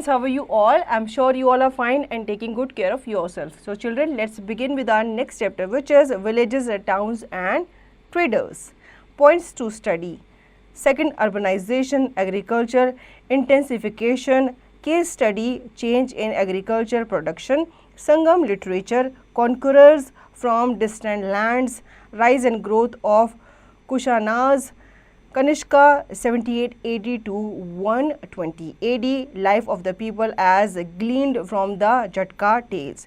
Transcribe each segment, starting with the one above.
students, how are you all? I'm sure you all are fine and taking good care of yourself. So children, let's begin with our next chapter, which is villages, towns and traders. Points to study. Second, urbanization, agriculture, intensification, case study, change in agriculture production, Sangam literature, conquerors from distant lands, rise and growth of Kushanas, Kanishka 78 AD to 120 AD, life of the people as gleaned from the Jatka tales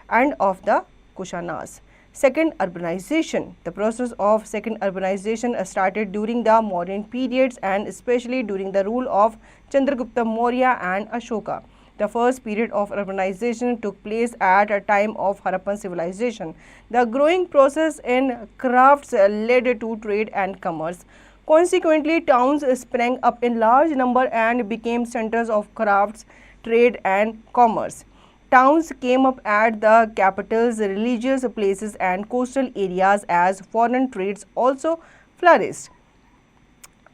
and of the Kushanas. Second, urbanization. The process of second urbanization started during the modern periods and especially during the rule of Chandragupta Maurya and Ashoka. The first period of urbanization took place at a time of Harappan civilization. The growing process in crafts led to trade and commerce. Consequently, towns sprang up in large number and became centers of crafts, trade and commerce. Towns came up at the capitals, religious places and coastal areas as foreign trades also flourished.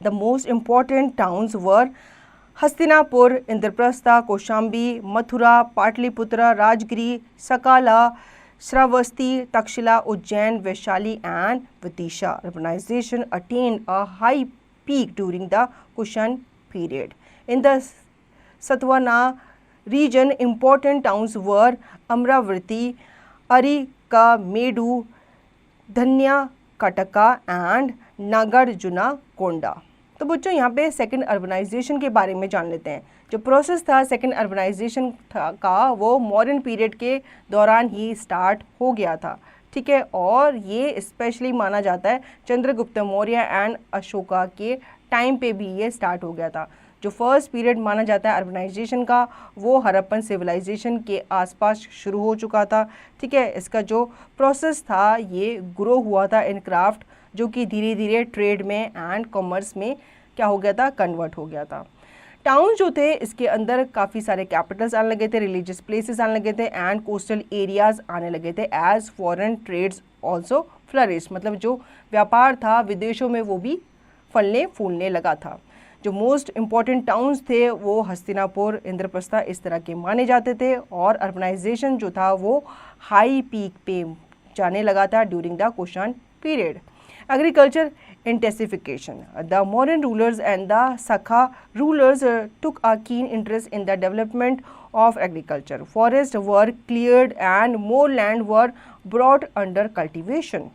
The most important towns were Hastinapur, Indraprastha, Kaushambi, Mathura, Patliputra, Rajgiri, Sakala, Shravasti, Takshila, Ujjain, Vaishali and Vidisha. Urbanization attained a high peak during the Kushan period. In the Satvana region, important towns were Amravati, Arikamedu, Dhanya Kataka and Nagarjuna Konda. तो बच्चों यहाँ पे second urbanisation के बारे में जान लेते हैं। जो प्रोसेस था सेकंड अर्बनाइजेशन का वो मॉडर्न पीरियड के दौरान ही स्टार्ट हो गया था, ठीक है। और ये स्पेशली माना जाता है चंद्रगुप्त मौर्य एंड अशोका के टाइम पे भी ये स्टार्ट हो गया था। जो फर्स्ट पीरियड माना जाता है अर्बनाइजेशन का वो हड़प्पन सिविलाइजेशन के आसपास शुरू हो चुका था, ठीक है। इसका जो प्रोसेस था ये ग्रो हुआ था इन क्राफ्ट, जो कि धीरे धीरे ट्रेड में एंड कॉमर्स में क्या हो गया था, कन्वर्ट हो गया था। टाउन जो थे इसके अंदर काफ़ी सारे कैपिटल्स आने लगे थे, रिलीजियस प्लेसेस आने लगे थे एंड कोस्टल एरियाज आने लगे थे as foreign trades also flourish, मतलब जो व्यापार था विदेशों में वो भी फलने फूलने लगा था। जो मोस्ट इम्पॉर्टेंट टाउन्स थे वो हस्तिनापुर, इंद्रप्रस्था इस तरह के माने जाते थे और अर्बनाइजेशन जो था वो हाई पीक पे जाने लगा था during the Kushan period. Agriculture intensification. The modern rulers and the Sakha rulers took a keen interest in the development of agriculture. Forests were cleared and more land were brought under cultivation.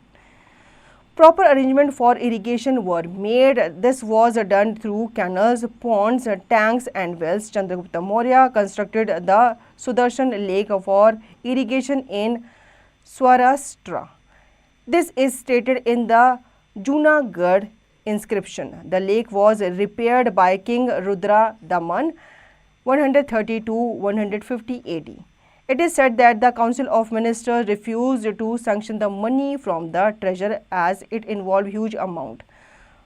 Proper arrangement for irrigation were made. This was done through canals, ponds, tanks and wells. Chandragupta Maurya constructed the Sudarshan Lake for irrigation in Swarashtra. This is stated in the Junagadh inscription. The lake was repaired by King Rudra Daman 130 to 150 AD. It is said that the Council of Ministers refused to sanction the money from the treasure as it involved huge amount.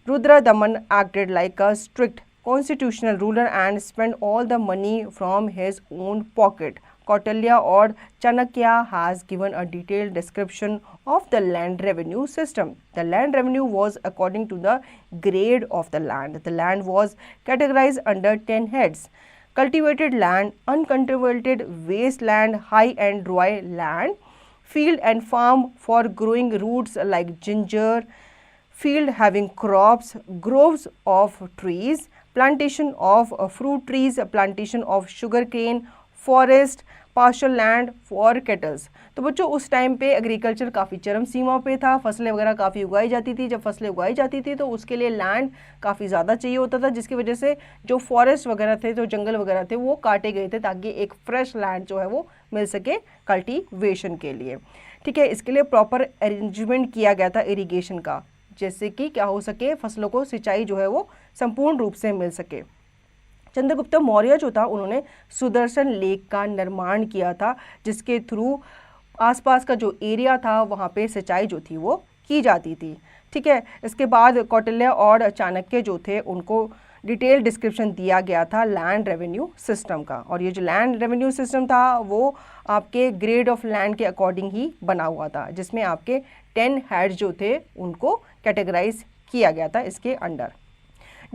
Rudra Daman acted like a strict constitutional ruler and spent all the money from his own pocket. Kautilya or Chanakya has given a detailed description of the land revenue system. The land revenue was according to the grade of the land. The land was categorized under 10 heads: cultivated land, uncultivated wasteland, high and dry land, field and farm for growing roots like ginger, field having crops, groves of trees, plantation of fruit trees, plantation of sugar cane, forest, partial land for kettles. तो बच्चों उस time पे agriculture काफ़ी चरम सीमा पे था, फसलें वगैरह काफ़ी उगाई जाती थी। जब फसलें उगाई जाती थी तो उसके लिए लैंड काफ़ी ज़्यादा चाहिए होता था, जिसकी वजह से जो फॉरेस्ट वगैरह थे, जो जंगल वगैरह थे वो काटे गए थे ताकि एक फ्रेश लैंड जो है वो मिल सके कल्टीवेशन के लिए, ठीक है। इसके लिए प्रॉपर अरेंजमेंट किया गया था इरीगेशन का, जैसे कि क्या हो सके फसलों को सिंचाई जो है वो संपूर्ण रूप से मिल सके। चंद्रगुप्त मौर्य जो था उन्होंने सुदर्शन लेक का निर्माण किया था, जिसके थ्रू आसपास का जो एरिया था वहाँ पे सिंचाई जो थी वो की जाती थी, ठीक है। इसके बाद कौटिल्य और चाणक्य जो थे उनको डिटेल डिस्क्रिप्शन दिया गया था लैंड रेवेन्यू सिस्टम का, और ये जो लैंड रेवेन्यू सिस्टम था वो आपके ग्रेड ऑफ लैंड के अकॉर्डिंग ही बना हुआ था, जिसमें आपके 10 हेड्स जो थे उनको कैटेगराइज किया गया था इसके under.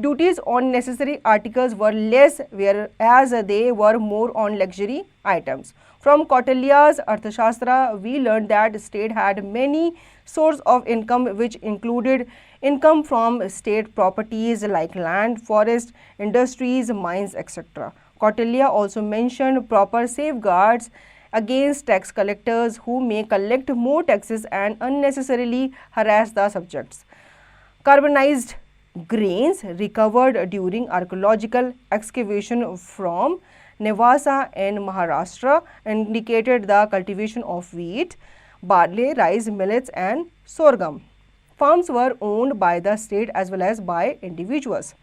Duties on necessary articles were less, whereas they were more on luxury items. From Kautilya's Arthashastra, we learned that state had many sources of income, which included income from state properties like land, forest, industries, mines, etc. Kautilya also mentioned proper safeguards against tax collectors who may collect more taxes and unnecessarily harass the subjects. Carbonized grains recovered during archaeological excavation from Nevasa in Maharashtra indicated the cultivation of wheat, barley, rice, millets and sorghum. Farms were owned by the state as well as by individuals.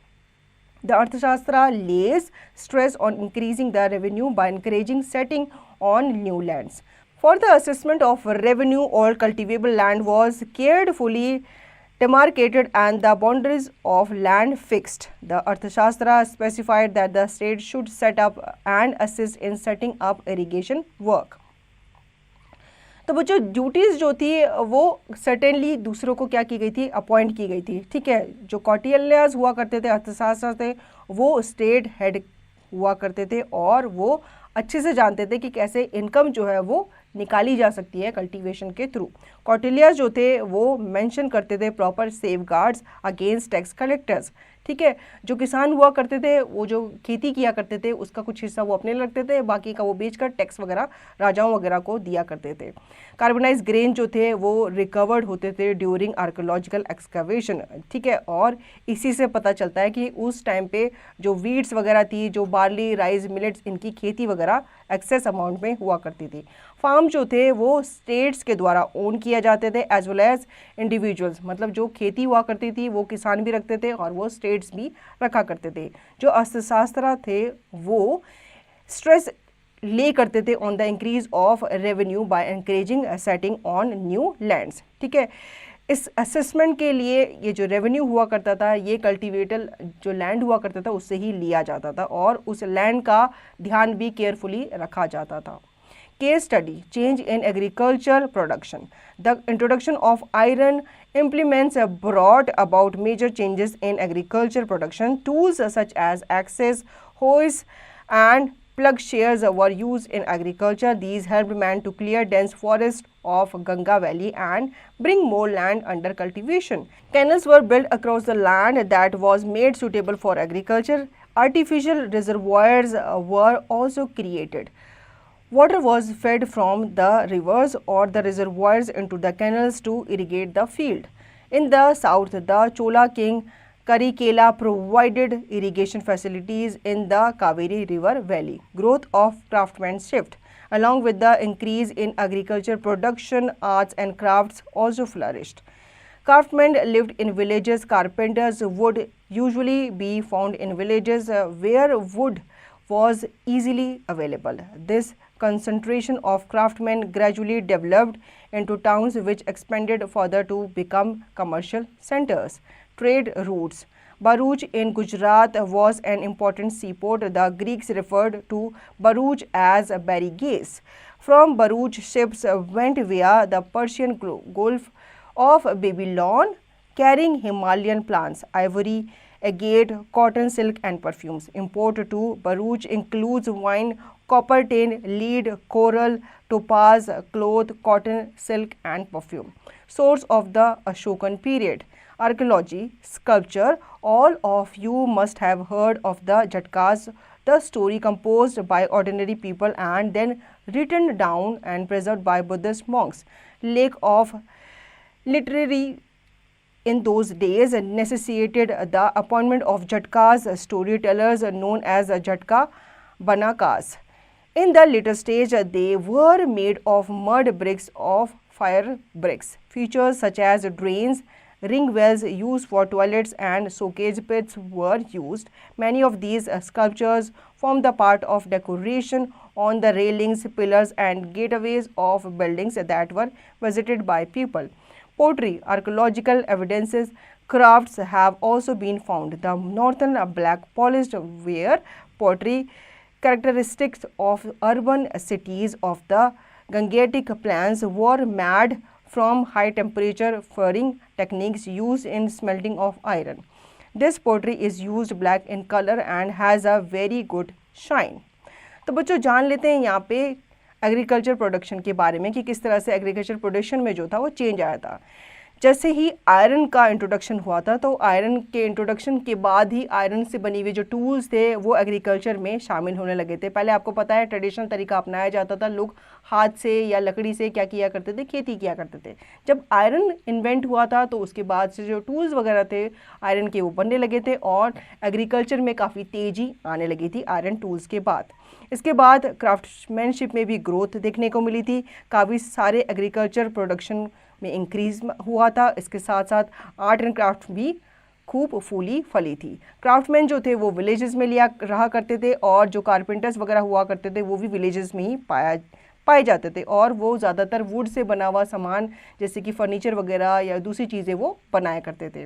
The Arthashastra lays stress on increasing the revenue by encouraging setting on new lands. For the assessment of revenue, all cultivable land was carefully demarcated and the boundaries of land fixed. The Arthashastra specified that the state should set up and assist in setting up irrigation work. तो बच्चों duties जो थी वो certainly दूसरों को क्या की गई थी, अपॉइंट की गई थी, ठीक है। जो कौटिल्यस हुआ करते थे, अर्थशास्त्र थे, वो स्टेट हेड हुआ करते थे और वो अच्छे से जानते थे कि कैसे इनकम जो है वो निकाली जा सकती है कल्टीवेशन के थ्रू। कौटिल्यस जो थे वो मेंशन करते थे proper safeguards against tax collectors, ठीक है। जो किसान हुआ करते थे वो जो खेती किया करते थे उसका कुछ हिस्सा वो अपने रखते थे, बाकी का वो बेचकर टैक्स वगैरह राजाओं वगैरह को दिया करते थे। कार्बनाइज ग्रेन जो थे वो रिकवर्ड होते थे ड्यूरिंग आर्कोलॉजिकल एक्सकवेशन, ठीक है। और इसी से पता चलता है कि उस टाइम पे जो वीट्स वगैरह थी, जो बार्ली, राइस, मिलेट्स, इनकी खेती वगैरह एक्सेस अमाउंट में हुआ करती थी। फार्म जो थे वो स्टेट्स के द्वारा ओन किया जाते थे एज वेल एज इंडिविजुअल्स, मतलब जो खेती हुआ करती थी वो किसान भी रखते थे और वो स्टेट्स भी रखा करते थे। जो अर्थशास्त्र थे वो स्ट्रेस ले करते थे on the increase of revenue by encouraging setting on new lands, ठीक है। इस असेसमेंट के लिए ये जो रेवेन्यू हुआ करता था ये कल्टीवेटल जो लैंड हुआ करता था उससे ही लिया जाता था और उस लैंड का ध्यान भी केयरफुली रखा जाता था। Case study: change in agriculture production. The introduction of iron implements brought about major changes in agriculture production. Tools such as axes, hoes, and plugshares were used in agriculture. These helped man to clear dense forest of Ganga Valley and bring more land under cultivation. Canals were built across the land that was made suitable for agriculture. Artificial reservoirs were also created. Water was fed from the rivers or the reservoirs into the canals to irrigate the field. In the south, the Chola king Karikela provided irrigation facilities in the Kaveri river valley. Growth of craftsmanship. Along with the increase in agriculture production, arts and crafts also flourished. Craftsmen lived in villages. Carpenters would usually be found in villages where wood was easily available. This concentration of craftsmen gradually developed into towns which expanded further to become commercial centers. Trade routes. Bharuch in Gujarat was an important seaport. The Greeks referred to Bharuch as Barigais. From Bharuch, ships went via the Persian Gulf of Babylon, carrying Himalayan plants, ivory, agate, cotton, silk and perfumes. Import to Bharuch includes wine, copper tin, lead, coral, topaz, cloth, cotton, silk and perfume. Source of the Ashokan period. Archaeology, sculpture. All of you must have heard of the Jatkas, the story composed by ordinary people and then written down and preserved by Buddhist monks. Lake of literary in those days necessitated the appointment of Jatkas, storytellers known as Jatka Banakas. In the later stage, they were made of mud bricks of fire bricks. Features such as drains, ring wells used for toilets and soakage pits were used. Many of these sculptures form the part of decoration on the railings, pillars and gateways of buildings that were visited by people. Pottery, archaeological evidences, crafts have also been found. The northern black polished ware pottery, characteristics of urban cities of the Gangetic plains, were made from high temperature furring techniques used in smelting of iron. This pottery is use black in colour and has a very good shine. तो बच्चों जान लेते हैं यहाँ पे agriculture production के बारे में कि किस तरह से एग्रीकल्चर प्रोडक्शन में जो था वो चेंज आया था। जैसे ही आयरन का इंट्रोडक्शन हुआ था तो आयरन के इंट्रोडक्शन के बाद ही आयरन से बनी हुई जो टूल्स थे वो एग्रीकल्चर में शामिल होने लगे थे। पहले आपको पता है ट्रेडिशनल तरीका अपनाया जाता था, लोग हाथ से या लकड़ी से क्या किया करते थे, खेती किया करते थे। जब आयरन इन्वेंट हुआ था तो उसके बाद से जो टूल्स वगैरह थे आयरन के वो बनने लगे थे और एग्रीकल्चर में काफ़ी तेज़ी आने लगी थी आयरन टूल्स के बाद। इसके बाद क्राफ्ट्समैनशिप में भी ग्रोथ देखने को मिली थी, काफ़ी सारे एग्रीकल्चर प्रोडक्शन में इंक्रीज हुआ था। इसके साथ साथ आर्ट एंड क्राफ्ट भी खूब फूली फली थी। क्राफ्टमैन जो थे वो विलेजेस में रहा करते थे और जो कारपेंटर्स वगैरह हुआ करते थे वो भी विलेजेस में ही पाए जाते थे और वो ज़्यादातर वुड से बना हुआ सामान जैसे कि फर्नीचर वगैरह या दूसरी चीज़ें वो बनाया करते थे।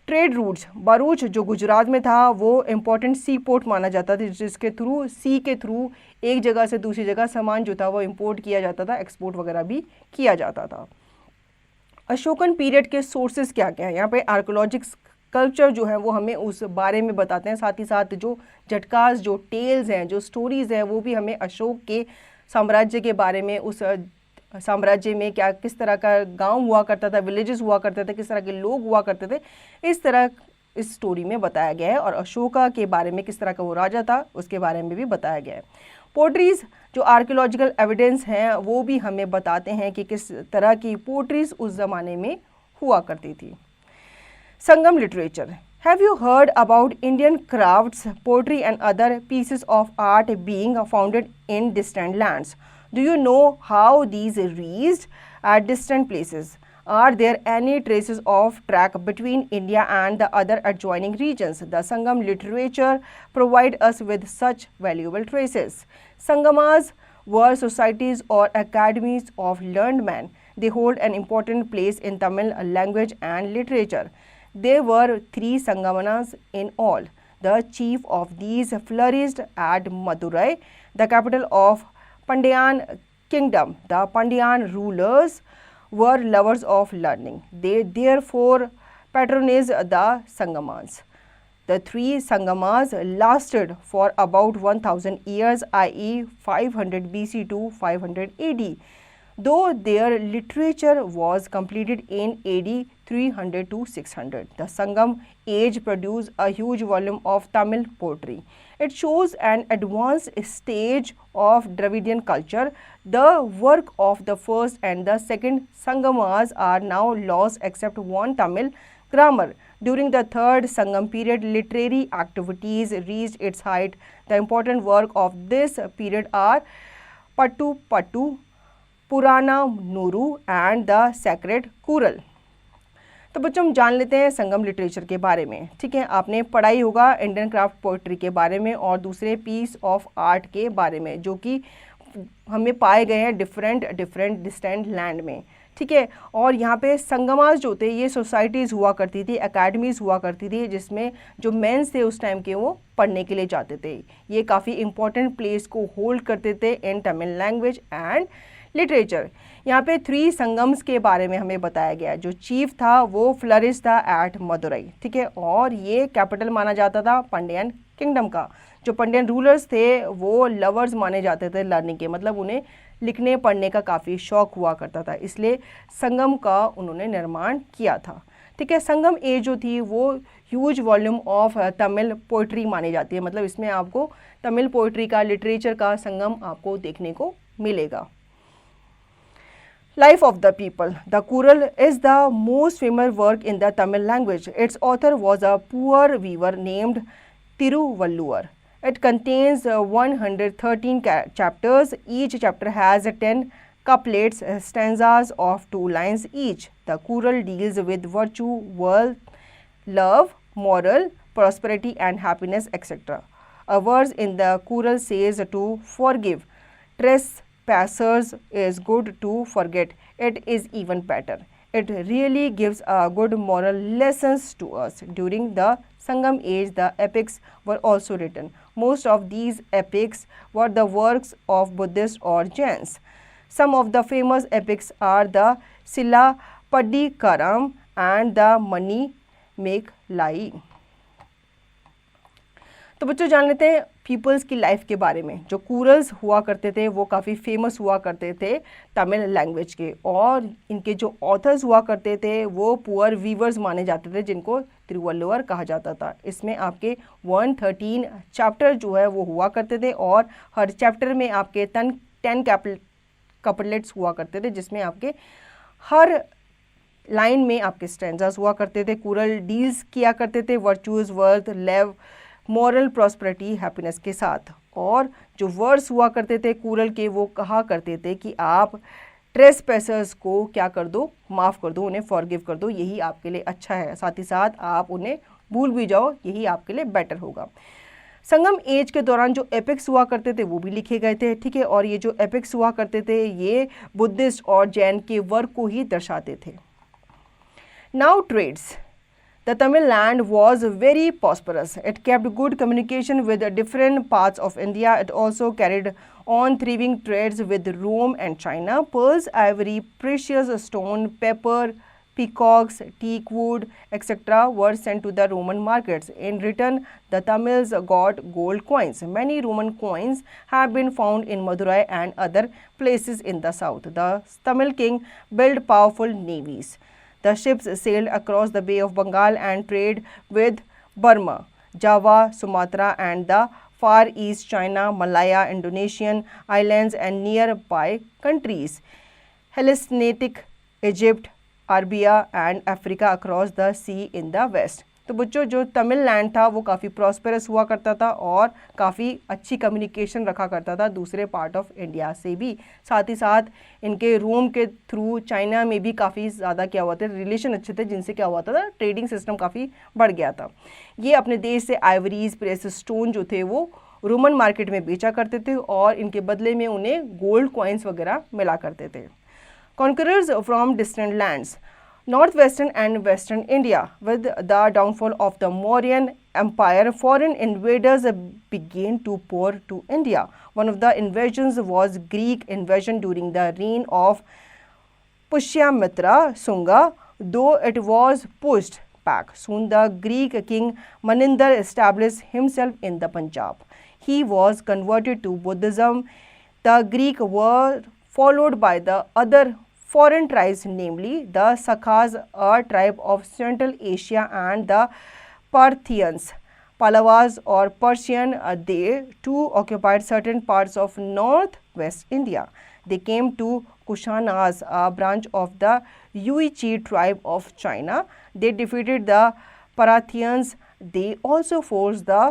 ट्रेड रूट्स, भरूच जो गुजरात में था वो इम्पोर्टेंट सी पोर्ट माना जाता था, जिसके थ्रू सी के थ्रू एक जगह से दूसरी जगह सामान जो था वो इम्पोर्ट किया जाता था, एक्सपोर्ट वगैरह भी किया जाता था। अशोकन पीरियड के सोर्सेज क्या क्या है, यहाँ पे आर्कोलॉजिक कल्चर जो है वो हमें उस बारे में बताते हैं। साथ ही साथ जो झटकास, जो टेल्स हैं, जो स्टोरीज़ हैं वो भी हमें अशोक के साम्राज्य के बारे में, उस साम्राज्य में क्या किस तरह का गांव हुआ करता था, विलेजेस हुआ करते थे, किस तरह के लोग हुआ करते थे, इस तरह इस स्टोरी में बताया गया है। और अशोका के बारे में, किस तरह का वो राजा था, उसके बारे में भी बताया गया है। पोट्रीज़ जो आर्कियोलॉजिकल एविडेंस हैं वो भी हमें बताते हैं कि किस तरह की पोट्रीज़ उस ज़माने में हुआ करती थी। Sangam literature, have you heard about Indian crafts, pottery and other pieces of art being founded in distant lands? Do you know how these reached at distant places? Are there any traces of track between India and the other adjoining regions? The Sangam literature provide us with such valuable traces. Sangamas were societies or academies of learned men. They hold an important place in Tamil language and literature. There were 3 Sangamanas in all. The chief of these flourished at Madurai, the capital of Pandyan kingdom. The Pandyan rulers were lovers of learning. They therefore patronized the Sangamas. The 3 Sangamas lasted for about 1000 years, i.e. 500 BC to 500 AD, though their literature was completed in AD 300 to 600. The Sangam age produced a huge volume of Tamil poetry. It shows an advanced stage of Dravidian culture. The work of the first and the second Sangamas are now lost except one Tamil grammar. During the third Sangam period, literary activities reached its height. The important work of this period are Pattu Pattu, Purana Nuru and the Sacred Kural. तो बच्चों हम जान लेते हैं संगम literature के बारे में। ठीक है, आपने पढ़ाई होगा इंडियन क्राफ्ट पोइट्री के बारे में और दूसरे पीस ऑफ आर्ट के बारे में जो कि हमें पाए गए हैं डिफरेंट डिस्टेंट लैंड में। ठीक है, और यहाँ पे संगमास जो थे ये सोसाइटीज़ हुआ करती थी, एकेडमीज़ हुआ करती थी, जिसमें जो मेंस थे उस टाइम के वो पढ़ने के लिए जाते थे। ये काफ़ी इंपॉर्टेंट प्लेस को होल्ड करते थे इन तमिल लैंग्वेज एंड लिटरेचर। यहाँ पे 3 संगम्स के बारे में हमें बताया गया। जो चीफ था वो फ्लरिश था एट मदुरई। ठीक है, और ये कैपिटल माना जाता था पंड्यन किंगडम का। जो पंड्यन रूलर्स थे वो लवर्स माने जाते थे लर्निंग के, मतलब उन्हें लिखने पढ़ने का काफ़ी शौक हुआ करता था, इसलिए संगम का उन्होंने निर्माण किया था। ठीक है, संगम एज जो थी वो huge volume of Tamil poetry मानी जाती है, मतलब इसमें आपको तमिल पोइट्री का, लिटरेचर का संगम आपको देखने को मिलेगा। Life of the people. The Kural is the most famous work in the Tamil language. Its author was a poor weaver named Tiruvalluvar. It contains 113 chapters. Each chapter has 10 couplets, stanzas of 2 lines each. The Kural deals with virtue, wealth, love, moral, prosperity and happiness, etc. A verse in the Kural says to forgive. Trespassers is good, to forget it is even better. It really gives a good moral lessons to us. During the Sangam age, the epics were also written. Most of these epics were the works of Buddhists or Jains. Some of the famous epics are the Silappatikaram and the Manimekalai. तो बच्चों जान लेते हैं peoples की life के बारे में। जो कुरल्स हुआ करते थे वो काफ़ी फेमस हुआ करते थे तमिल लैंग्वेज के, और इनके जो ऑथर्स हुआ करते थे वो पुअर वीवर्स माने जाते थे, जिनको तिरुवल्लुवर कहा जाता था। इसमें आपके 113 चैप्टर जो है वो हुआ करते थे, और हर चैप्टर में आपके 10 कपलेट्स हुआ करते थे, जिसमें आपके हर लाइन में आपके स्टैंजास हुआ करते थे। कुरल डील्स किया करते थे virtuous, worth, love, moral, prosperity, happiness के साथ। और जो वर्ड्स हुआ करते थे कुरल के, वो कहा करते थे कि आप ट्रेसपेसर्स को क्या कर दो, माफ़ कर दो, उन्हें फॉरगिव कर दो, यही आपके लिए अच्छा है। साथ ही साथ आप उन्हें भूल भी जाओ, यही आपके लिए बेटर होगा। संगम एज के दौरान जो एपिक्स हुआ करते थे वो भी लिखे गए थे, ठीक है। और ये जो एपिक्स हुआ करते थे ये बुद्धिस्ट और जैन के वर्क को ही दर्शाते थे। Now trades. The Tamil land was very prosperous. It kept good communication with different parts of India. It also carried on thriving trades with Rome and China. Pearls, ivory, precious stone, pepper, peacocks, teak wood, etc. were sent to the Roman markets. In return, the Tamils got gold coins. Many Roman coins have been found in Madurai and other places in the south. The Tamil king built powerful navies. The ships sailed across the Bay of Bengal and trade with Burma, Java, Sumatra and the Far East, China, Malaya, Indonesian islands and nearby countries, Hellenistic Egypt, Arabia and Africa across the sea in the west. तो बच्चों जो Tamil land था वो काफ़ी prosperous हुआ करता था और काफ़ी अच्छी कम्युनिकेशन रखा करता था दूसरे पार्ट ऑफ इंडिया से भी। साथ ही साथ इनके रोम के थ्रू चाइना में भी काफ़ी ज़्यादा क्या हुआ था, रिलेशन अच्छे थे, जिनसे क्या हुआ था, ट्रेडिंग सिस्टम काफ़ी बढ़ गया था। ये अपने देश से आइवरीज, प्रेसियस स्टोन जो थे वो रोमन मार्केट में बेचा करते थे और इनके बदले में उन्हें गोल्ड कॉइन्स वगैरह मिला करते थे। Conquerors from distant lands. Northwestern and Western India. With the downfall of the Mauryan Empire, foreign invaders began to pour to India. One of the invasions was Greek invasion during the reign of Pushyamitra Sunga, though it was pushed back. Soon the Greek king Maninder established himself in the Punjab. He was converted to Buddhism. The Greek were followed by the other foreign tribes, namely the Sakas, a tribe of Central Asia, and the Parthians, Pallavas or Persian. They too occupied certain parts of northwest India. They came to Kushanas, a branch of the Yuezhi tribe of China. They defeated the Parthians. They also forced the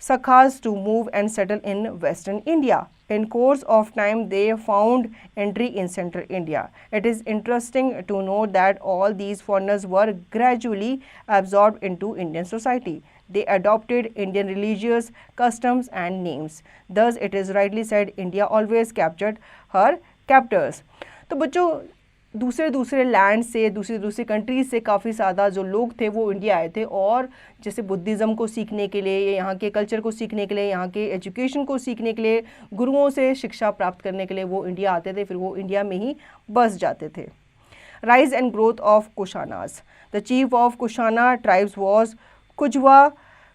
Sakas to move and settle in western India. In course of time, they found entry in central India. It is interesting to note that all these foreigners were gradually absorbed into Indian society. They adopted Indian religious customs and names. Thus, it is rightly said, India always captured her captors. तो बच्चों दूसरे land से, दूसरी countries से काफ़ी ज़्यादा जो लोग थे वो इंडिया आए थे, और जैसे बुद्धिज़्म को सीखने के लिए, यहाँ के कल्चर को सीखने के लिए, यहाँ के एजुकेशन को सीखने के लिए, गुरुओं से शिक्षा प्राप्त करने के लिए वो इंडिया आते थे, फिर वो इंडिया में ही बस जाते थे। Rise and growth of Kushanas. The chief of Kushana tribes was Kujula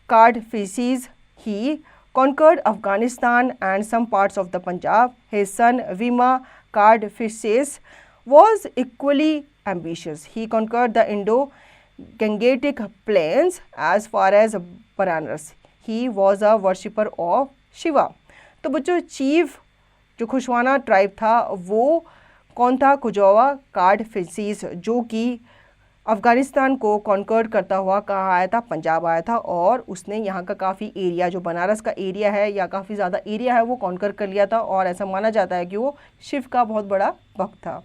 Kadphises. He conquered Afghanistan and some parts of the Punjab. His son Vima Cardfises was equally ambitious. He conquered the Indo-Gangetic plains as far as Banaras. He was a worshipper of Shiva. तो बच्चों chief जो खुशवाना tribe था वो कौन था? कुजवा कार्डफिसीज, जो कि अफ़गानिस्तान को कॉन्कर्ड करता हुआ कहाँ आया था? पंजाब आया था, और उसने यहाँ का काफ़ी एरिया, जो बनारस का एरिया है या काफ़ी ज़्यादा एरिया है, वो कॉन्कर कर लिया था, और ऐसा माना जाता है कि वो शिव का बहुत बड़ा भक्त था।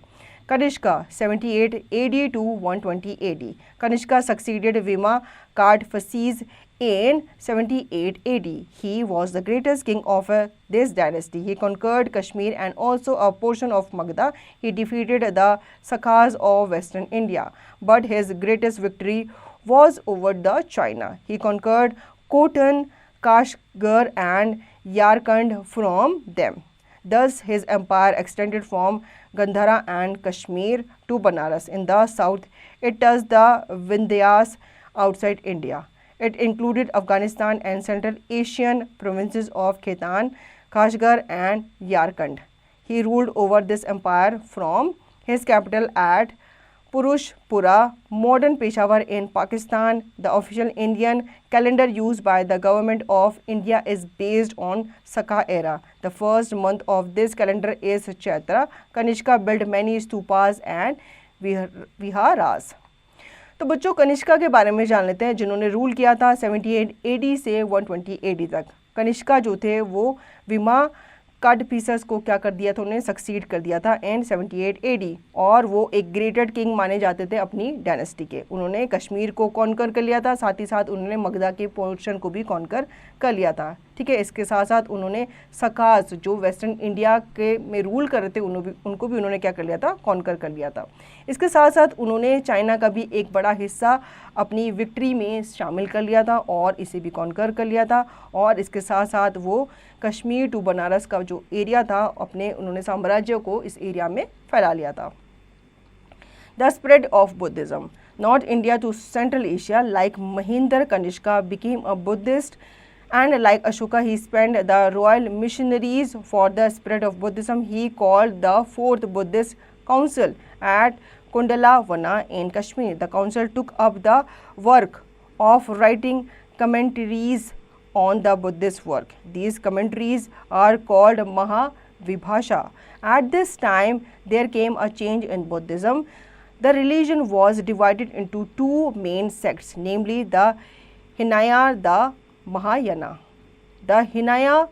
Kanishka 78 AD to 120 AD. Kanishka succeeded Vima Cardfises in 78 AD. He was the greatest king of this dynasty. He conquered Kashmir and also a portion of Magadha. He defeated the Sakas of western India, but his greatest victory was over the China. He conquered Khotan, Kashgar and Yarkand from them. Thus, his empire extended from Gandhara and Kashmir to Banaras in the south. It touched the Vindhyas outside India. It included Afghanistan and Central Asian provinces of Khitan, Kashgar and Yarkand. He ruled over this empire from his capital at Purushpura, modern Peshawar in Pakistan. The official Indian calendar used by the government of India is based on Saka era. The first month of this calendar is Chaitra. Kanishka built many stupas and viharas. तो बच्चों कनिष्का के बारे में जान लेते हैं, जिन्होंने rule किया था 78 AD से 120 AD तक। कनिष्का जो थे वो विमा कड पीसस को क्या कर दिया था, उन्हें सक्सीड कर दिया था इन 78 AD, और वो एक ग्रेटेड किंग माने जाते थे अपनी डायनेस्टी के। उन्होंने कश्मीर को कॉन्कर कर लिया था, साथ ही साथ उन्होंने मगधा के पोर्शन को भी कॉन्कर कर लिया था। ठीक है, इसके साथ साथ उन्होंने सकास जो वेस्टर्न इंडिया के में रूल कर रहे थे उनको भी उन्होंने क्या कर लिया था, कॉन्कर कर लिया था। इसके साथ साथ उन्होंने चाइना का भी एक बड़ा हिस्सा अपनी विक्ट्री में शामिल कर लिया था और इसे भी कॉन्कर कर लिया था। और इसके साथ साथ वो कश्मीर टू बनारस का जो एरिया था अपने उन्होंने साम्राज्य को इस एरिया में फैला लिया था। The spread of Buddhism north India to Central Asia like Mahendra Kanishka became a Buddhist and like Ashoka he spent the royal missionaries for the spread of Buddhism. He called the fourth Buddhist council at Kundalawana in Kashmir. The council took up the work of writing commentaries on the Buddhist work. These commentaries are called Mahavibhasha. At this time there came a change in Buddhism. The religion was divided into two main sects, namely the Hinaya, the Mahayana. The Hinaya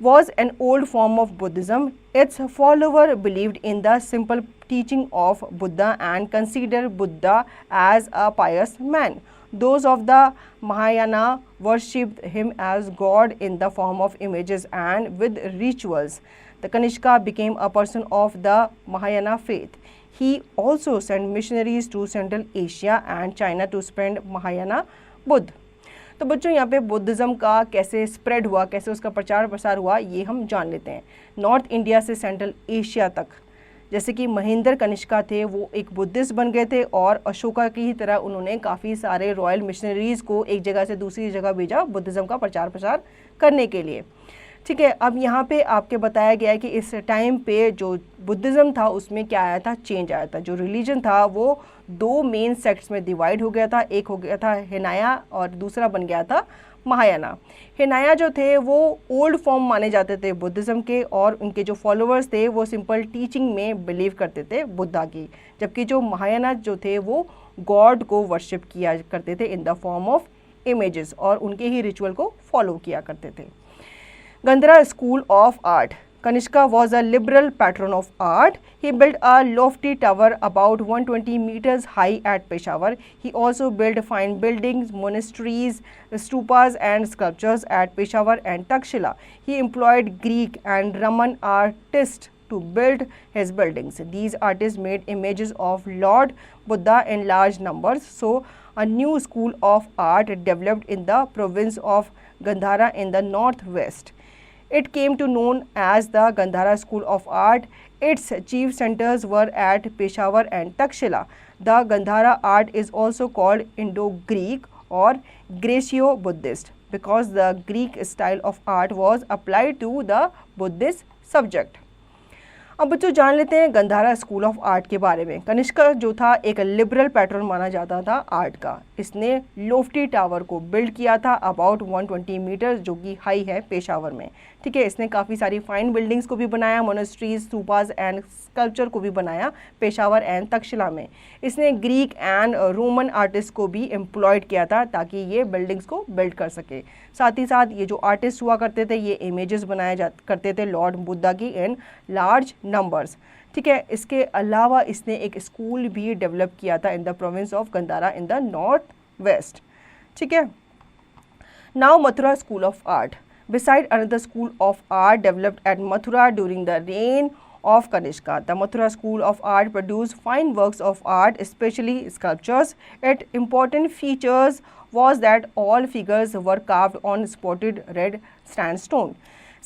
was an old form of Buddhism. Its followers believed in the simple teaching of Buddha and considered Buddha as a pious man. Those of the Mahayana worshipped him as God in the form of images and with rituals. The Kanishka became a person of the Mahayana faith. He also sent missionaries to Central Asia and China to spread Mahayana Buddha. तो बच्चों यहाँ पे Buddhism का कैसे spread हुआ, कैसे उसका प्रचार प्रसार हुआ, ये हम जान लेते हैं। नॉर्थ इंडिया से सेंट्रल एशिया तक, जैसे कि महेंद्र कनिष्का थे वो एक बुद्धिस्ट बन गए थे और अशोका की ही तरह उन्होंने काफ़ी सारे रॉयल मिशनरीज़ को एक जगह से दूसरी जगह भेजा बुद्धिज़्म का प्रचार प्रसार करने के लिए। ठीक है, अब यहाँ पे आपके बताया गया है कि इस टाइम पे जो बुद्धिज़्म था उसमें क्या आया था, चेंज आया था। जो रिलीजन था वो दो मेन सेक्ट्स में डिवाइड हो गया था, एक हो गया था हिनाया और दूसरा बन गया था महायाना। हिनाया जो थे वो ओल्ड फॉर्म माने जाते थे बुद्धिज़्म के और उनके जो फॉलोअर्स थे वो सिंपल टीचिंग में बिलीव करते थे बुद्धा की, जबकि जो महायाना जो थे वो गॉड को वर्शिप किया करते थे in the form of images और उनके ही रिचुअल को फॉलो किया करते थे। Gandhara School of Art. Kanishka was a liberal patron of art. He built a lofty tower about 120 meters high at Peshawar. He also built fine buildings, monasteries, stupas and sculptures at Peshawar and Takshila. He employed Greek and Roman artists to build his buildings. These artists made images of Lord Buddha in large numbers. So a new school of art developed in the province of Gandhara in the northwest. It came to known as the Gandhara School of Art. Its chief centers were at Peshawar and Takshila. The Gandhara art is also called Indo-Greek or Graeco-Buddhist because the Greek style of art was applied to the Buddhist subject. अब बच्चों जान लेते हैं Gandhara school of art के बारे में। कनिष्का जो था एक लिबरल पैटर्न माना जाता था आर्ट का। इसने लोफ्टी टावर को बिल्ड किया था अबाउट 120 मीटर जो कि हाई है पेशावर में। ठीक है, इसने काफ़ी सारी फाइन बिल्डिंग्स को भी बनाया, मोनेस्ट्रीज, स्तूपास एंड स्कल्पचर को भी बनाया पेशावर एंड तक्षशिला में। इसने ग्रीक एंड रोमन आर्टिस्ट को भी एम्प्लॉयड किया था ताकि ये बिल्डिंग्स को बिल्ड कर सके। साथ ही साथ ये जो आर्टिस्ट हुआ करते थे ये इमेजेस बनाया करते थे लॉर्ड बुद्धा की इन लार्ज नंबर्स। ठीक है, इसके अलावा इसने एक स्कूल भी डेवलप किया था in the province of Gandhara in the north west. ठीक है, now Mathura school of art. Beside another school of art developed at Mathura during the reign of Kanishka. The Mathura school of art produced fine works of art, especially sculptures. Its important features was that all figures were carved on spotted red sandstone.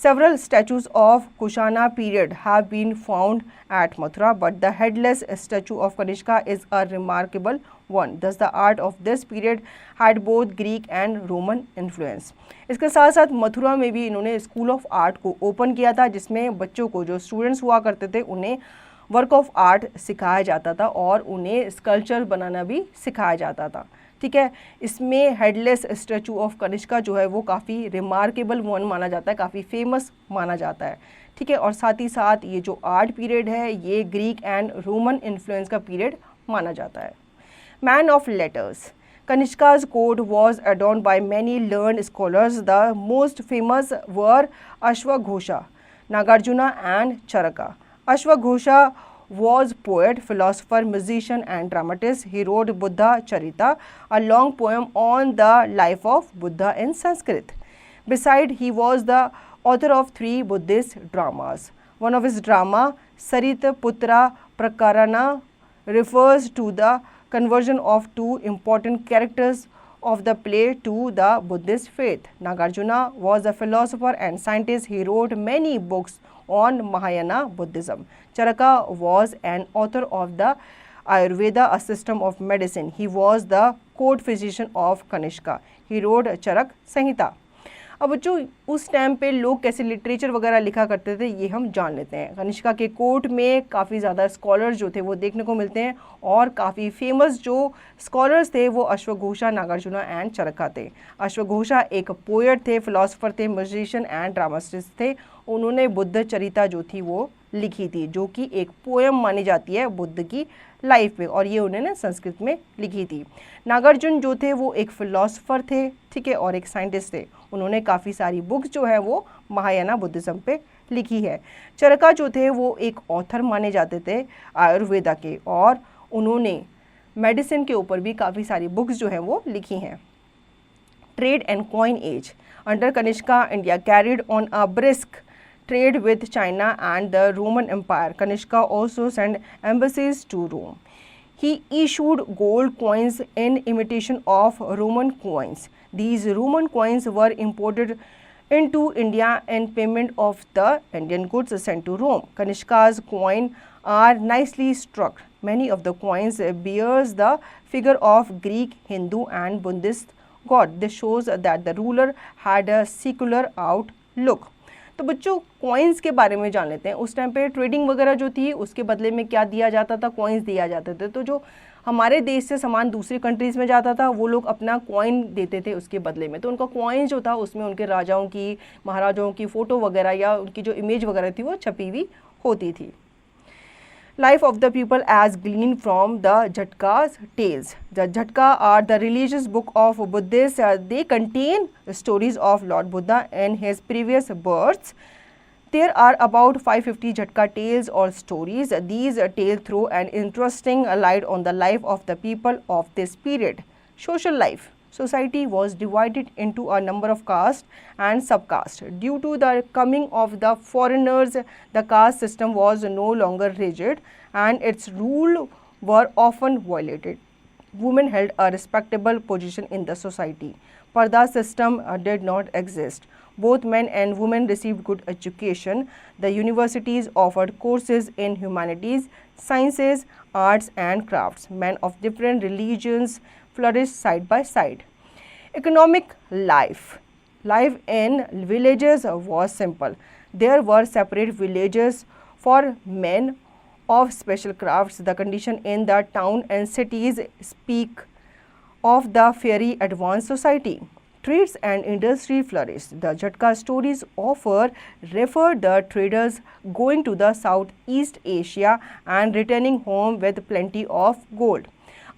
Several statues of Kushana period have been found at Mathura, but the headless statue of Kanishka is a remarkable one. Thus, the art of this period had both Greek and Roman influence. इसके साथ साथ मथुरा में भी इन्होंने school of art को open किया था, जिसमें बच्चों को, जो स्टूडेंट्स हुआ करते थे, उन्हें वर्क ऑफ आर्ट सिखाया जाता था और उन्हें स्कल्पचर बनाना भी सिखाया जाता था। ठीक है, इसमें हेडलेस स्टैचू ऑफ कनिष्का जो है वो काफ़ी रिमार्केबल वन माना जाता है, काफ़ी फेमस माना जाता है। ठीक है, और साथ ही साथ ये जो आर्ट पीरियड है ये ग्रीक एंड रोमन इन्फ्लुएंस का पीरियड माना जाता है। Man of letters, Kanishka's court was adorned by many learned scholars. The most famous were Ashwaghosha, Nagarjuna and Charaka. Ashwaghosha was poet, philosopher, musician and dramatist. He wrote Buddha Charita, a long poem on the life of Buddha in Sanskrit. Besides, he was the author of 3 Buddhist dramas. One of his drama, Sarita Putra Prakarana, refers to the conversion of 2 important characters of the play to the Buddhist faith. Nagarjuna was a philosopher and scientist. He wrote many books on Mahayana Buddhism. Charaka was an author of the Ayurveda, a system of medicine. He was the court physician of Kanishka. He wrote Charak Samhita. अब बच्चों उस time पे लोग कैसे literature वगैरह लिखा करते थे ये हम जान लेते हैं। कनिष्का के कोर्ट में काफ़ी ज़्यादा स्कॉलर्स जो थे वो देखने को मिलते हैं और काफ़ी फेमस जो स्कॉलर्स थे वो अश्वघोषा, नागार्जुना एंड चरका थे। अश्वघोषा एक पोएट थे, फिलोसोफर थे, म्यूजिशियन एंड ड्रामाटिस्ट थे। उन्होंने बुद्ध चरिता जो थी वो लिखी थी, जो कि एक पोएम मानी जाती है बुद्ध की लाइफ में, और ये उन्होंने संस्कृत में लिखी थी। नागार्जुन जो थे वो एक फिलोसोफर थे, ठीक है, और एक साइंटिस्ट थे। उन्होंने काफ़ी सारी बुक्स जो है वो महायाना बुद्धिज़्म पे लिखी है। चरका जो थे वो एक ऑथर माने जाते थे आयुर्वेदा के, और उन्होंने मेडिसिन के ऊपर भी काफ़ी सारी बुक्स जो हैं वो लिखी हैं। Trade and coin age, under Kanishka India carried on a brisk trade with China and the Roman Empire. Kanishka also sent embassies to Rome. He issued gold coins in imitation of Roman coins. These Roman coins were imported into India in payment of the Indian goods sent to Rome. Kanishka's coins are nicely struck. Many of the coins bears the figure of Greek, Hindu and Buddhist god. This shows that the ruler had a secular outlook. तो बच्चों coins के बारे में जान लेते हैं। उस time पे ट्रेडिंग वगैरह जो थी उसके बदले में क्या दिया जाता था, कॉइन्स दिया जाते थे। तो जो हमारे देश से सामान दूसरी कंट्रीज़ में जाता था वो लोग अपना कॉइन देते थे उसके बदले में। तो उनका कॉइन जो था उसमें उनके राजाओं की, महाराजाओं की फ़ोटो वगैरह या उनकी जो इमेज वगैरह थी वो छपी हुई होती थी। Life of the people as gleaned from the Jhatka's tales. The Jhatka are the religious book of Buddhists. They contain stories of Lord Buddha and his previous births. There are about 550 Jhatka tales or stories. These tales throw an interesting light on the life of the people of this period. Social life. Society was divided into a number of castes and subcastes. Due to the coming of the foreigners, the caste system was no longer rigid and its rules were often violated. Women held a respectable position in the society. Parda system did not exist. Both men and women received good education. The universities offered courses in humanities, sciences, arts and crafts. Men of different religions flourished side by side. Economic life. Life in villages was simple. There were separate villages for men of special crafts. The condition in the town and cities speak of the very advanced society. Trades and industry flourished. The Jhatka stories refer the traders going to the Southeast Asia and returning home with plenty of gold.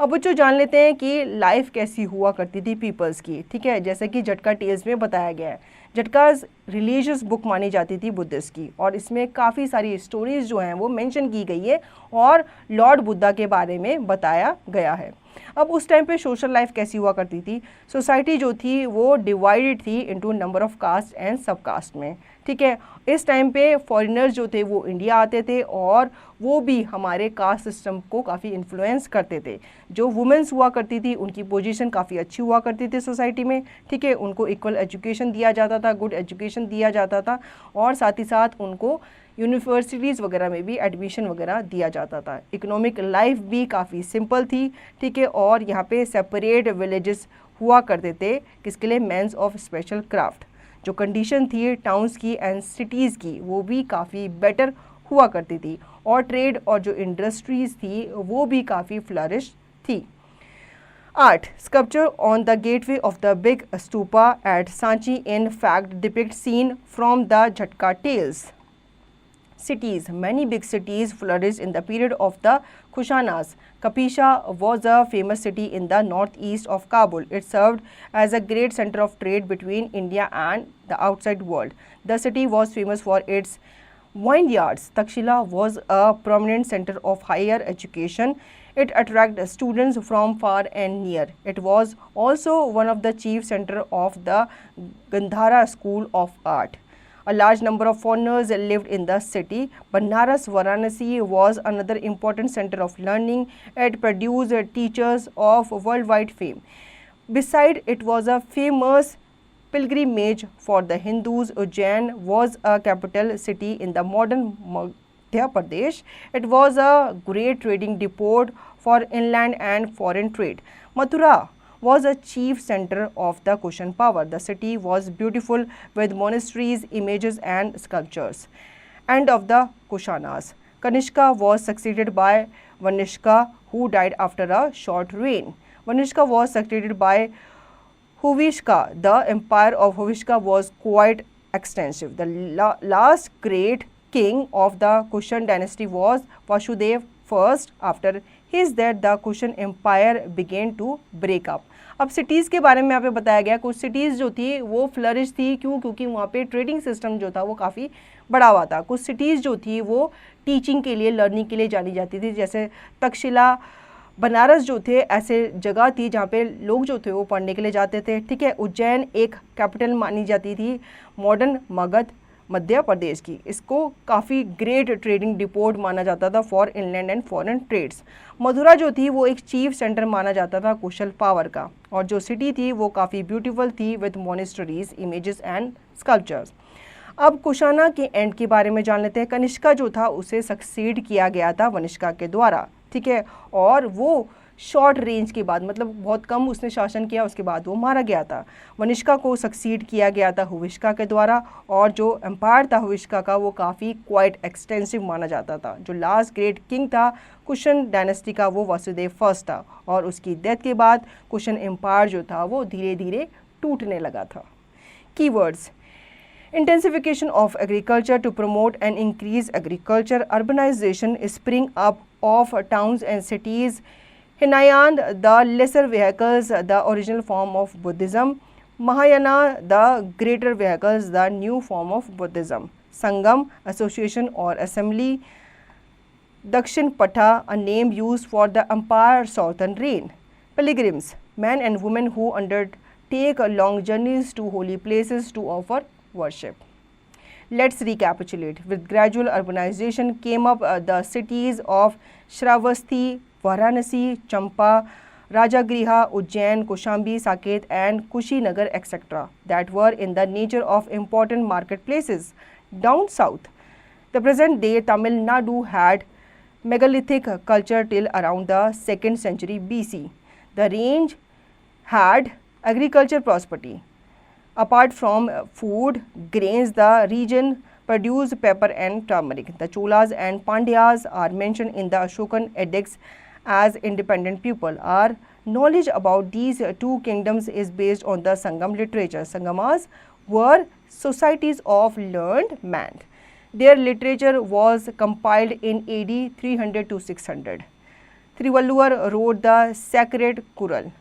अब बच्चों जान लेते हैं कि life कैसी हुआ करती थी पीपल्स की, ठीक है, जैसे कि झटका टेल्स में बताया गया है। झटकाज रिलीजियस बुक मानी जाती थी बुद्धिस्ट की, और इसमें काफ़ी सारी स्टोरीज जो हैं वो मेंशन की गई है और लॉर्ड बुद्धा के बारे में बताया गया है। अब उस टाइम पे सोशल लाइफ कैसी हुआ करती थी, सोसाइटी जो थी वो डिवाइडेड थी into number of caste and sub caste में, ठीक है। इस टाइम पे फॉरेनर्स जो थे वो इंडिया आते थे और वो भी हमारे कास्ट सिस्टम को काफ़ी इन्फ्लुएंस करते थे। जो वुमेंस हुआ करती थी उनकी पोजीशन काफ़ी अच्छी हुआ करती थी सोसाइटी में, ठीक है। उनको इक्वल एजुकेशन दिया जाता था, गुड एजुकेशन दिया जाता था और साथ ही साथ उनको यूनिवर्सिटीज़ वगैरह में भी एडमिशन वगैरह दिया जाता था। इकोनॉमिक लाइफ भी काफ़ी सिंपल थी, ठीक है। और यहाँ पे सेपरेट विलेजेस हुआ करते थे, किसके लिए, मेंस ऑफ स्पेशल क्राफ्ट। जो कंडीशन थी टाउन्स की एंड सिटीज़ की वो भी काफ़ी बेटर हुआ करती थी और ट्रेड और जो इंडस्ट्रीज़ थी वो भी काफ़ी फ्लरिश थी। Art sculpture on the gateway of the big stupa at Sanchi in fact depict scene from the Jhatka tales. Cities. Many big cities flourished in the period of the Kushanas. Kapisha was a famous city in the northeast of Kabul. It served as a great center of trade between India and the outside world. The city was famous for its vineyards. Takshila was a prominent center of higher education. It attracted students from far and near. It was also one of the chief center of the Gandhara School of Art. A large number of foreigners lived in the city. Banaras Varanasi was another important center of learning. It produced teachers of worldwide fame. Besides, it was a famous pilgrimage for the Hindus. Ujjain was a capital city in the modern Madhya Pradesh. It was a great trading depot for inland and foreign trade. Mathura was a chief center of the Kushan power. The city was beautiful with monasteries, images and sculptures. End of the Kushanas. Kanishka was succeeded by Vanishka, who died after a short reign. Vanishka was succeeded by Huvishka. The empire of Huvishka was quite extensive. The last great king of the Kushan dynasty was Vasudeva first. After his death, the Kushan empire began to break up. अब cities के बारे में यहाँ पे बताया गया, कुछ cities जो थी वो फ्लरिश थी, क्यों, क्योंकि वहाँ पे ट्रेडिंग सिस्टम जो था वो काफ़ी बड़ा हुआ था। कुछ सिटीज़ जो थी वो टीचिंग के लिए, लर्निंग के लिए जानी जाती थी, जैसे तक्षशिला, बनारस जो थे ऐसे जगह थी जहाँ पे लोग जो थे वो पढ़ने के लिए जाते थे, ठीक है। उज्जैन एक कैपिटल मानी जाती थी मॉडर्न मगध मध्य प्रदेश की। इसको काफ़ी ग्रेट ट्रेडिंग डिपोट माना जाता था for inland and foreign trades. Mathura जो थी वो एक चीफ सेंटर माना जाता था कुशल पावर का, और जो सिटी थी वो काफ़ी ब्यूटीफुल थी विद मोनेस्टरीज, इमेजेस एंड स्कल्पचर्स। अब कुशाना के एंड के बारे में जान लेते हैं। कनिष्का जो था उसे सक्सीड किया गया था वनिष्का के द्वारा, ठीक है, और वो शॉर्ट रेंज के बाद, मतलब बहुत कम उसने शासन किया, उसके बाद वो मारा गया था। वनिष्का को सक्सीड किया गया था हुविष्का के द्वारा, और जो एम्पायर था हुविष्का का वो काफ़ी क्वाइट एक्सटेंसिव माना जाता था। जो लास्ट ग्रेट किंग था कुशन डायनेस्टी का वो वासुदेव फर्स्ट था, और उसकी डेथ के बाद कुशन एम्पायर जो था वो धीरे धीरे टूटने लगा था। Keywords: intensification of agriculture to promote and increase agriculture, urbanization, spring up of towns and cities, Hinayan, the lesser vehicles, the original form of Buddhism, Mahayana, the greater vehicles, the new form of Buddhism, Sangam, association or assembly, Dakshin Patha, a name used for the empire southern reign, pilgrims, men and women who undertake long journeys to holy places to offer worship. Let's recapitulate. With gradual urbanization came up the cities of Shravasti, Varanasi, Champa, Rajagriha, Ujjain, Kushambi, Saket and Kushinagar etc. that were in the nature of important marketplaces. Down south, the present day Tamil Nadu had megalithic culture till around the 2nd century BC. The range had agriculture prosperity. Apart from food, grains, the region produced pepper and turmeric. The Cholas and Pandyas are mentioned in the Ashokan edicts as independent people. Our knowledge about these two kingdoms is based on the Sangam literature. Sangamas were societies of learned men. Their literature was compiled in AD 300 to 600. Thiruvalluvar wrote the Sacred Kural.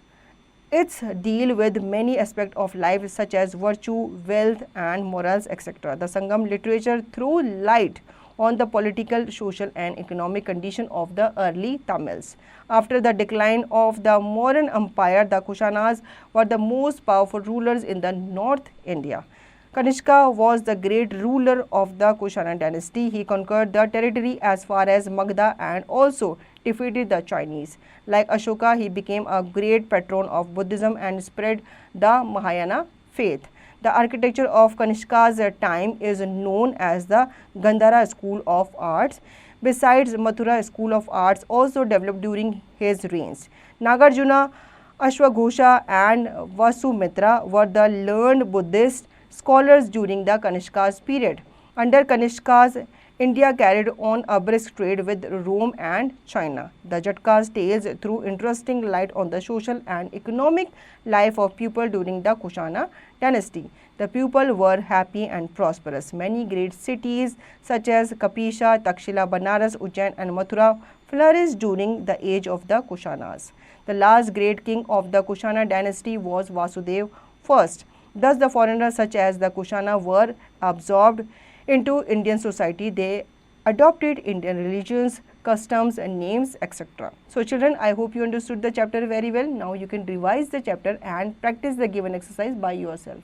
It's deal with many aspects of life such as virtue, wealth and morals etc. The Sangam literature threw light on the political, social and economic condition of the early Tamils. After the decline of the Mauryan Empire, the Kushanas were the most powerful rulers in the North India. Kanishka was the great ruler of the Kushana dynasty. He conquered the territory as far as Magadha and also defeated the Chinese. Like Ashoka, he became a great patron of Buddhism and spread the Mahayana faith. The architecture of Kanishka's time is known as the Gandhara School of Arts. Besides, Mathura School of Arts also developed during his reigns. Nagarjuna, Ashwaghosha and Vasumitra were the learned Buddhist scholars during the Kanishka's period. Under Kanishka's, India carried on a brisk trade with Rome and China. The Jatkas tales threw interesting light on the social and economic life of people during the Kushana dynasty. The people were happy and prosperous. Many great cities such as Kapisha, Takshila, Banaras, Ujjain and Mathura flourished during the age of the Kushanas. The last great king of the Kushana dynasty was Vasudeva I. Thus, the foreigners such as the Kushana were absorbed into Indian society. They adopted Indian religions, customs and names, etc. So children, I hope you understood the chapter very well. Now you can revise the chapter and practice the given exercise by yourself.